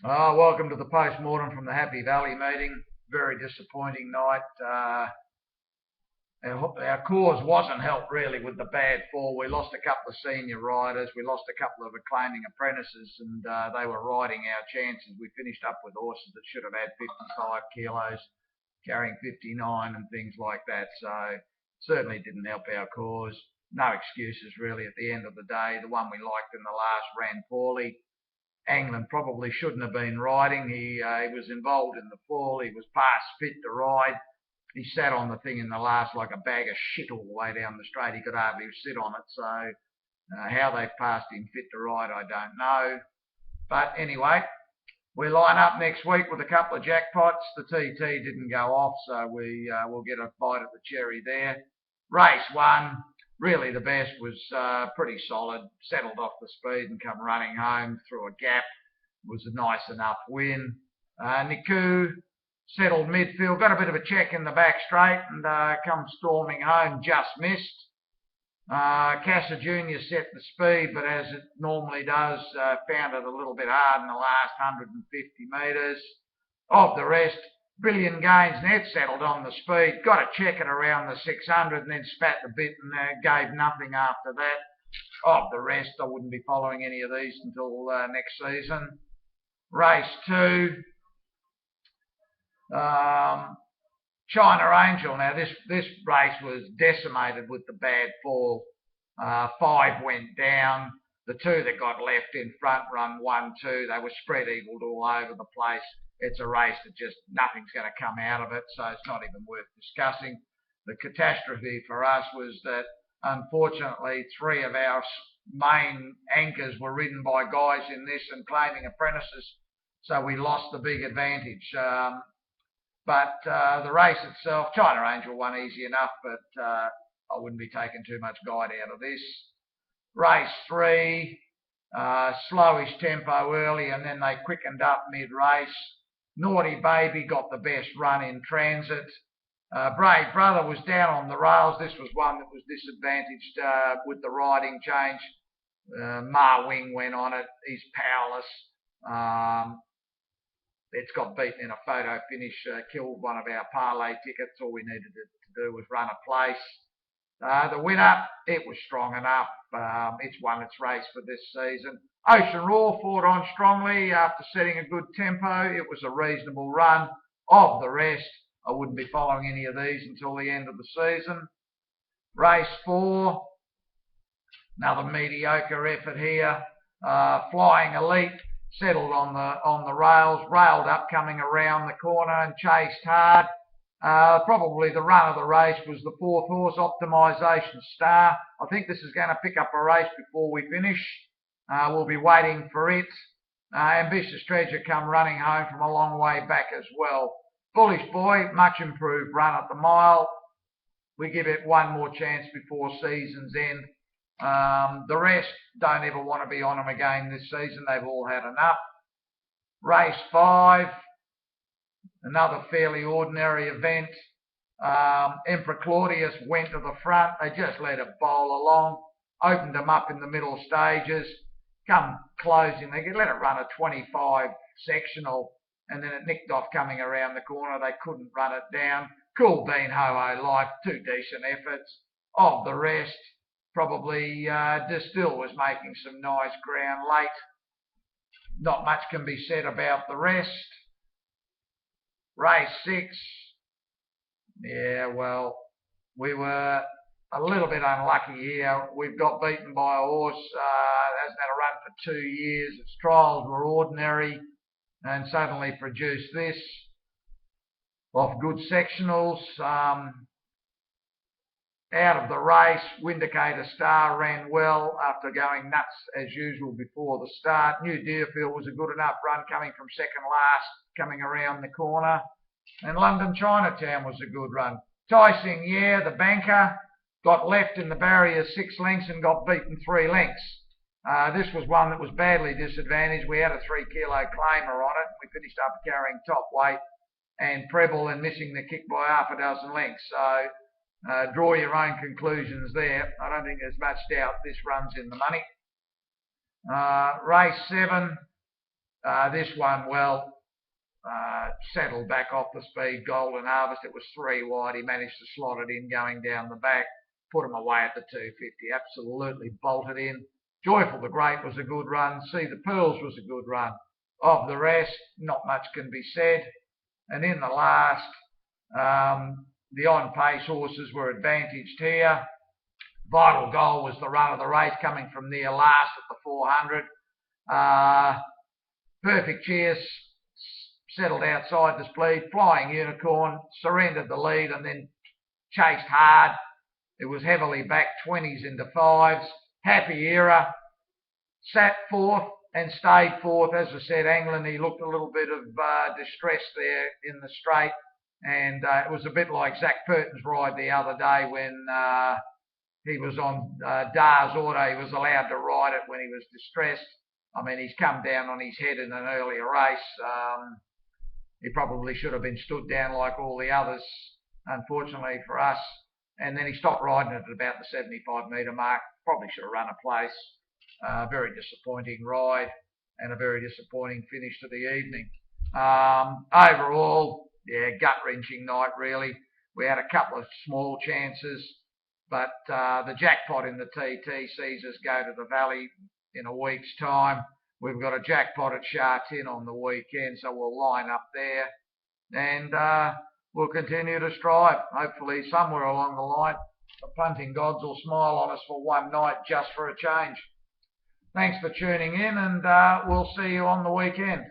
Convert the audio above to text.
Welcome to the post-mortem from the Happy Valley meeting. Very disappointing night. Our cause wasn't helped really with the bad fall. We lost a couple of senior riders. We lost a couple of acclaiming apprentices, and they were riding our chances. We finished up with horses that should have had 55 kilos, carrying 59 and things like that. So certainly didn't help our cause. No excuses really at the end of the day. The one we liked in the last ran poorly. Anglin probably shouldn't have been riding. He was involved in the fall. He was past fit to ride. He sat on the thing in the last like a bag of shit all the way down the straight. He could hardly sit on it. So how they've passed him fit to ride, I don't know. But anyway, we line up next week with a couple of jackpots. The TT didn't go off, so we'll get a bite at the cherry there. Race 1. Really the best was pretty solid, settled off the speed and come running home through a gap. It was a nice enough win. Niku settled midfield, got a bit of a check in the back straight and come storming home, just missed. Casa Jr. set the speed, but as it normally does, found it a little bit hard in the last 150 metres. Of the rest, Billion Gains Net settled on the speed, got a check at around the 600 and then spat the bit and gave nothing after that. Of the rest, I wouldn't be following any of these until next season. Race 2. China Angel. Now this race was decimated with the bad fall. 5 went down. The 2 that got left in front run 1-2. They were spread eagled all over the place. It's a race that just nothing's going to come out of it, so it's not even worth discussing. The catastrophe for us was that, unfortunately, 3 of our main anchors were ridden by guys in this and claiming apprentices, so we lost the big advantage. But the race itself, China Angel won easy enough, but I wouldn't be taking too much guide out of this. Race 3, slowish tempo early, and then they quickened up mid-race. Naughty Baby got the best run in transit. Brave Brother was down on the rails. This was one that was disadvantaged with the riding change. Ma Wing went on it. He's powerless. It's got beaten in a photo finish, killed one of our parlay tickets. All we needed to do was run a place. The winner, it was strong enough. It's won its race for this season. Ocean Roar fought on strongly after setting a good tempo. It was a reasonable run. Of the rest, I wouldn't be following any of these until the end of the season. Race 4, another mediocre effort here. Flying Elite settled on the rails, railed up coming around the corner and chased hard. Probably the run of the race was the 4th horse, Optimisation Star. I think this is going to pick up a race before we finish. We'll be waiting for it. Ambitious Treasure come running home from a long way back as well. Bullish Boy, much improved run at the mile. We give it one more chance before season's end. The rest don't ever want to be on them again this season. They've all had enough. Race 5. Another fairly ordinary event. Emperor Claudius went to the front. They just let it bowl along. Opened them up in the middle stages. Come closing. They let it run a 25 sectional. And then it nicked off coming around the corner. They couldn't run it down. Cool Bean Ho-Ho Life. 2 decent efforts. Of the rest, probably Distill was making some nice ground late. Not much can be said about the rest. Race 6. Yeah, well, we were a little bit unlucky here. We've got beaten by a horse that hasn't had a run for 2 years. Its trials were ordinary and suddenly produced this off good sectionals. Out of the race, Windicator Star ran well after going nuts as usual before the start. New Deerfield was a good enough run coming from second last, coming around the corner. And London Chinatown was a good run. Tycing, yeah, the banker, got left in the barrier 6 lengths and got beaten 3 lengths. This was one that was badly disadvantaged. We had a 3 kilo claimer on it. We finished up carrying top weight and Preble and missing the kick by half a dozen lengths. So draw your own conclusions there. I don't think there's much doubt this run's in the money. Race 7. This one, well, settled back off the speed, Golden Harvest. It was 3 wide. He managed to slot it in going down the back, put him away at the 250. Absolutely bolted in. Joyful the Great was a good run. See the Pearls was a good run. Of the rest, not much can be said. And in the last, the on-pace horses were advantaged here. Vital Goal was the run of the race, coming from near last at the 400. Perfect Cheers settled outside the speed. Flying Unicorn surrendered the lead and then chased hard. It was heavily backed, 20s into 5s. Happy Era sat fourth and stayed fourth. As I said, Anglin, he looked a little bit of distress there in the straight. And it was a bit like Zach Purton's ride the other day when he was on Dar's Auto. He was allowed to ride it when he was distressed. I mean, he's come down on his head in an earlier race. He probably should have been stood down like all the others, unfortunately for us. And then he stopped riding it at about the 75 metre mark. Probably should have run a place. Very disappointing ride and a very disappointing finish to the evening. Overall, yeah, gut-wrenching night really. We had a couple of small chances, but the jackpot in the TT sees us go to the Valley in a week's time. We've got a jackpot at Sha Tin on the weekend, so we'll line up there and we'll continue to strive. Hopefully somewhere along the line, the punting gods will smile on us for one night just for a change. Thanks for tuning in, and we'll see you on the weekend.